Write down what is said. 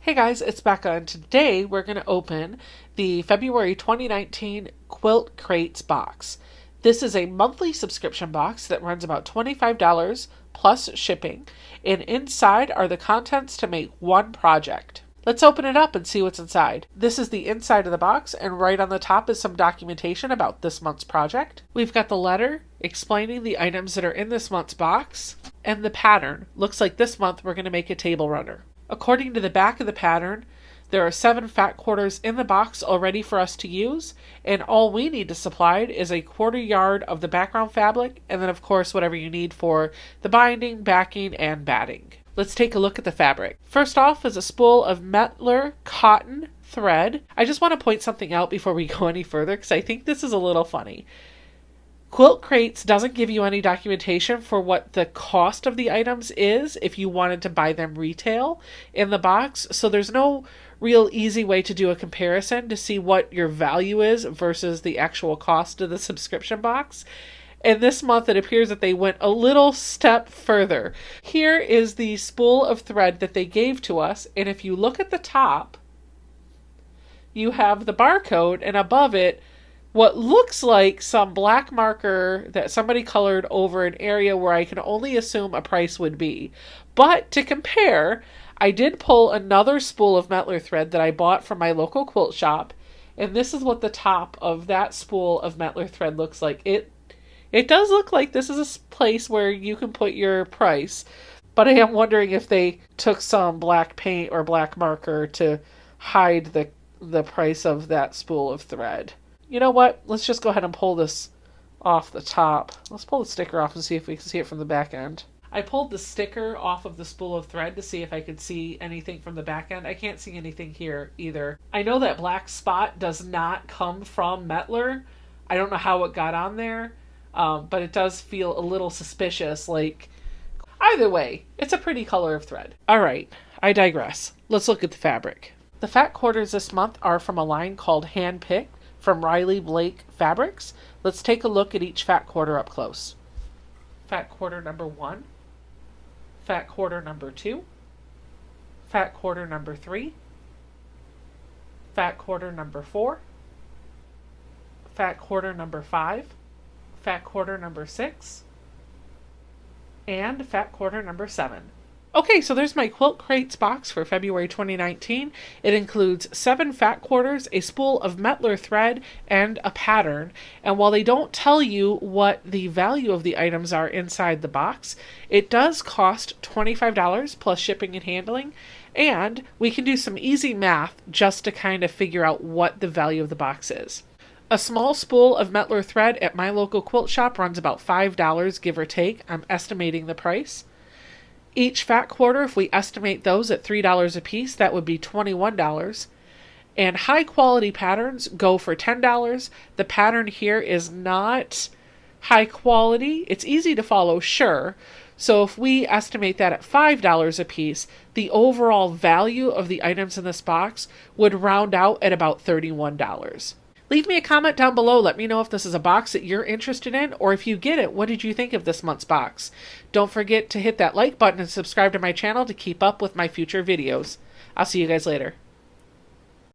Hey guys, it's Becca, and today we're going to open the February 2019 Quilt Crates box. This is a monthly subscription box that runs about $25 plus shipping, and inside are the contents to make one project. Let's open it up and see what's inside. This is the inside of the box, and right on the top is some documentation about this month's project. We've got the letter explaining the items that are in this month's box, and the pattern. Looks like this month we're going to make a table runner. According to the back of the pattern, there are 7 fat quarters in the box already for us to use, and all we need to supply is a 1/4 yard of the background fabric, and then of course whatever you need for the binding, backing, and batting. Let's take a look at the fabric. First off is a spool of Metler cotton thread. I just want to point something out before we go any further because I think this is a little funny. Quilt Crates doesn't give you any documentation for what the cost of the items is if you wanted to buy them retail in the box, so there's no real easy way to do a comparison to see what your value is versus the actual cost of the subscription box. And this month it appears that they went a little step further. Here is the spool of thread that they gave to us, and if you look at the top, you have the barcode, and above it what looks like some black marker that somebody colored over an area where I can only assume a price would be. But to compare, I did pull another spool of Metler thread that I bought from my local quilt shop, and this is what the top of that spool of Metler thread looks like. It does look like this is a place where you can put your price, but I am wondering if they took some black paint or black marker to hide the price of that spool of thread. You know what? Let's just go ahead and pull this off the top. Let's pull the sticker off and see if we can see it from the back end. I pulled the sticker off of the spool of thread to see if I could see anything from the back end. I can't see anything here either. I know that black spot does not come from Metler. I don't know how it got on there, but it does feel a little suspicious. Like, either way, it's a pretty color of thread. All right, I digress. Let's look at the fabric. The fat quarters this month are from a line called Handpicked from Riley Blake Fabrics. Let's take a look at each fat quarter up close. Fat quarter number 1, fat quarter number 2, fat quarter number 3, fat quarter number 4, fat quarter number 5, fat quarter number 6, and fat quarter number 7. Okay, so there's my Quilt Crates box for February 2019. It includes 7 fat quarters, a spool of Metler thread, and a pattern. And while they don't tell you what the value of the items are inside the box, it does cost $25 plus shipping and handling. And we can do some easy math just to kind of figure out what the value of the box is. A small spool of Metler thread at my local quilt shop runs about $5, give or take. I'm estimating the price. Each fat quarter, if we estimate those at $3 a piece, that would be $21. And high quality patterns go for $10. The pattern here is not high quality. It's easy to follow, sure. So if we estimate that at $5 a piece, the overall value of the items in this box would round out at about $31. Leave me a comment down below. Let me know if this is a box that you're interested in, or if you get it, what did you think of this month's box? Don't forget to hit that like button and subscribe to my channel to keep up with my future videos. I'll see you guys later.